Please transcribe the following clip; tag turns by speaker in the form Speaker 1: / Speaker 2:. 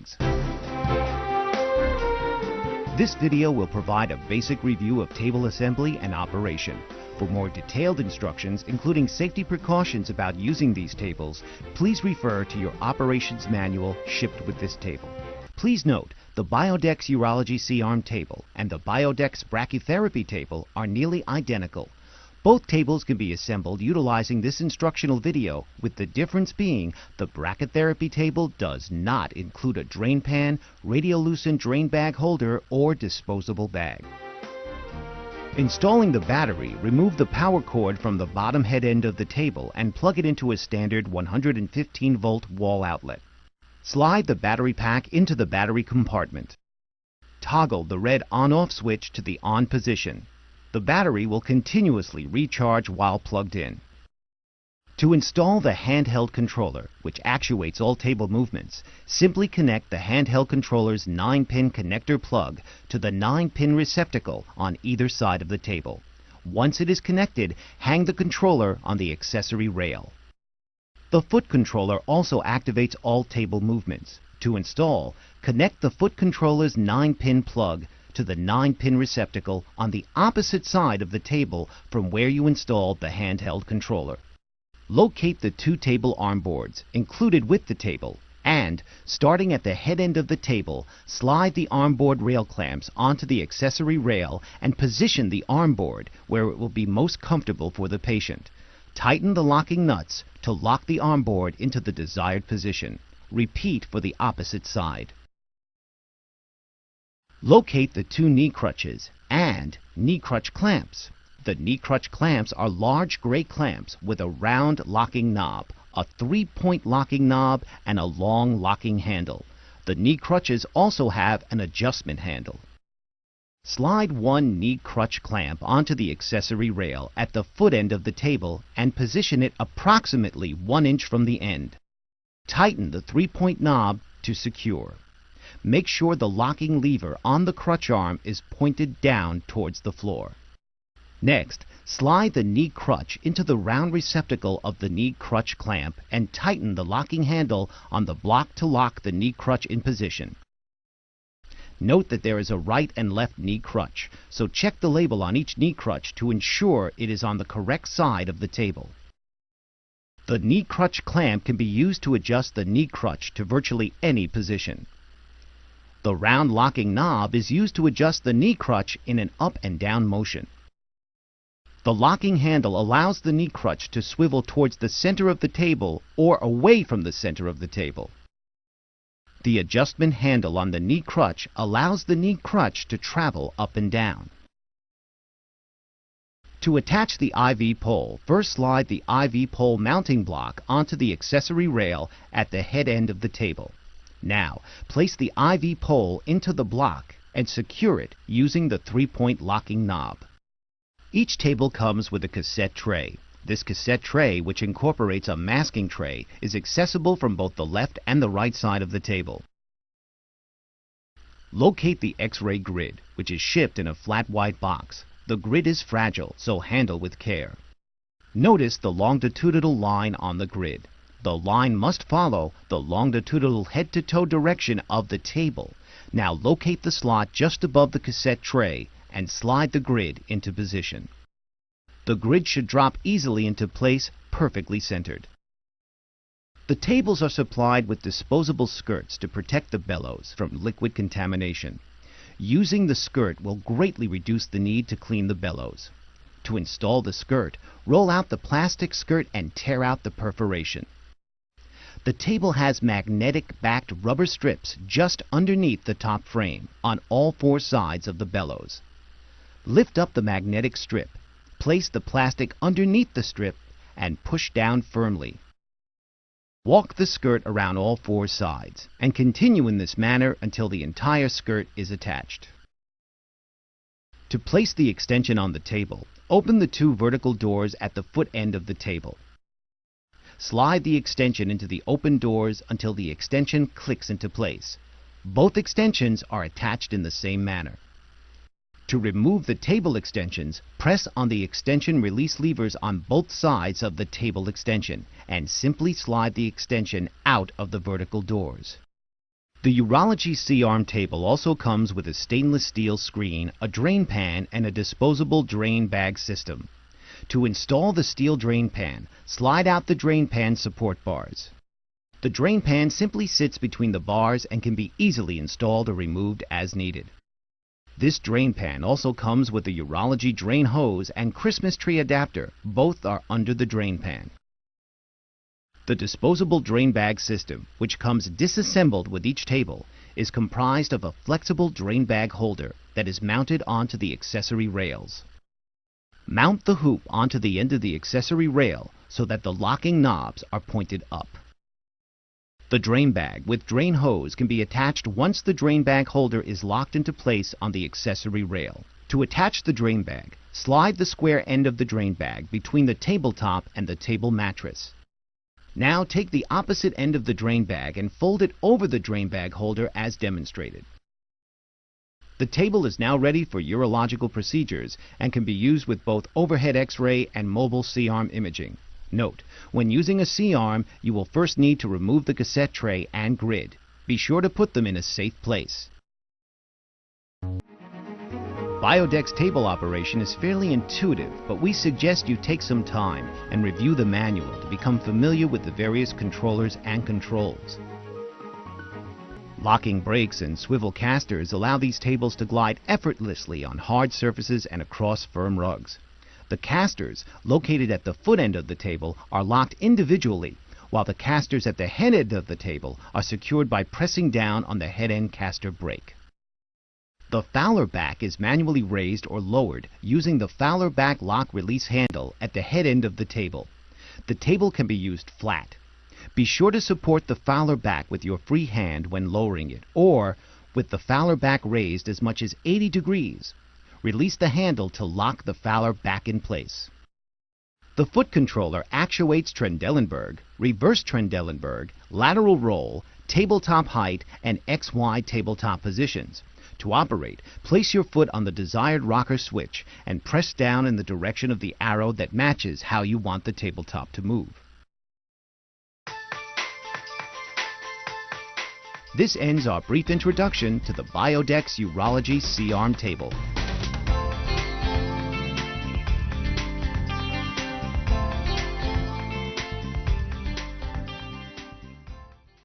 Speaker 1: settings. This video will provide a basic review of table assembly and operation. For more detailed instructions, including safety precautions about using these tables, please refer to your operations manual shipped with this table. Please note, the Biodex Urology C-arm table and the Biodex Brachytherapy table are nearly identical. Both tables can be assembled utilizing this instructional video, with the difference being the brachytherapy table does not include a drain pan, radiolucent drain bag holder, or disposable bag. Installing the battery, remove the power cord from the bottom head end of the table and plug it into a standard 115-volt wall outlet. Slide the battery pack into the battery compartment. Toggle the red on-off switch to the on position. The battery will continuously recharge while plugged in. To install the handheld controller, which actuates all table movements, simply connect the handheld controller's 9-pin connector plug to the 9-pin receptacle on either side of the table. Once it is connected, hang the controller on the accessory rail. The foot controller also activates all table movements. To install, connect the foot controller's 9-pin plug to the 9-pin receptacle on the opposite side of the table from where you installed the handheld controller. Locate the two table arm boards included with the table and, starting at the head end of the table, slide the arm board rail clamps onto the accessory rail and position the arm board where it will be most comfortable for the patient. Tighten the locking nuts to lock the arm board into the desired position. Repeat for the opposite side. Locate the two knee crutches and knee crutch clamps. The knee crutch clamps are large gray clamps with a round locking knob, a 3-point locking knob, and a long locking handle. The knee crutches also have an adjustment handle. Slide one knee crutch clamp onto the accessory rail at the foot end of the table and position it approximately 1 inch from the end. Tighten the 3-point knob to secure. Make sure the locking lever on the crutch arm is pointed down towards the floor. Next, slide the knee crutch into the round receptacle of the knee crutch clamp and tighten the locking handle on the block to lock the knee crutch in position. Note that there is a right and left knee crutch, so check the label on each knee crutch to ensure it is on the correct side of the table. The knee crutch clamp can be used to adjust the knee crutch to virtually any position. The round locking knob is used to adjust the knee crutch in an up and down motion. The locking handle allows the knee crutch to swivel towards the center of the table or away from the center of the table. The adjustment handle on the knee crutch allows the knee crutch to travel up and down. To attach the IV pole, first slide the IV pole mounting block onto the accessory rail at the head end of the table. Now, place the IV pole into the block and secure it using the 3-point locking knob. Each table comes with a cassette tray. This cassette tray, which incorporates a masking tray, is accessible from both the left and the right side of the table. Locate the X-ray grid, which is shipped in a flat white box. The grid is fragile, so handle with care. Notice the longitudinal line on the grid. The line must follow the longitudinal head-to-toe direction of the table. Now locate the slot just above the cassette tray and slide the grid into position. The grid should drop easily into place, perfectly centered. The tables are supplied with disposable skirts to protect the bellows from liquid contamination. Using the skirt will greatly reduce the need to clean the bellows. To install the skirt, roll out the plastic skirt and tear out the perforation. The table has magnetic-backed rubber strips just underneath the top frame on all 4 sides of the bellows. Lift up the magnetic strip, place the plastic underneath the strip, and push down firmly. Walk the skirt around all 4 sides and continue in this manner until the entire skirt is attached. To place the extension on the table, open the 2 vertical doors at the foot end of the table. Slide the extension into the open doors until the extension clicks into place. Both extensions are attached in the same manner. To remove the table extensions, press on the extension release levers on both sides of the table extension and simply slide the extension out of the vertical doors. The Urology C-Arm table also comes with a stainless steel screen, a drain pan, and a disposable drain bag system. To install the steel drain pan, slide out the drain pan support bars. The drain pan simply sits between the bars and can be easily installed or removed as needed. This drain pan also comes with a Urology drain hose and Christmas tree adapter. Both are under the drain pan. The disposable drain bag system, which comes disassembled with each table, is comprised of a flexible drain bag holder that is mounted onto the accessory rails. Mount the hoop onto the end of the accessory rail so that the locking knobs are pointed up. The drain bag with drain hose can be attached once the drain bag holder is locked into place on the accessory rail. To attach the drain bag, slide the square end of the drain bag between the tabletop and the table mattress. Now take the opposite end of the drain bag and fold it over the drain bag holder as demonstrated. The table is now ready for urological procedures and can be used with both overhead X-ray and mobile C-arm imaging. Note, when using a C-arm, you will first need to remove the cassette tray and grid. Be sure to put them in a safe place. Biodec's table operation is fairly intuitive, but we suggest you take some time and review the manual to become familiar with the various controllers and controls. Locking brakes and swivel casters allow these tables to glide effortlessly on hard surfaces and across firm rugs. The casters, located at the foot end of the table, are locked individually, while the casters at the head end of the table are secured by pressing down on the head end caster brake. The Fowler back is manually raised or lowered using the Fowler back lock release handle at the head end of the table. The table can be used flat. Be sure to support the Fowler back with your free hand when lowering it, or with the Fowler back raised as much as 80 degrees. Release the handle to lock the Fowler back in place. The foot controller actuates Trendelenburg, reverse Trendelenburg, lateral roll, tabletop height, and XY tabletop positions. To operate, place your foot on the desired rocker switch and press down in the direction of the arrow that matches how you want the tabletop to move. This ends our brief introduction to the Biodec's Urology C-Arm table.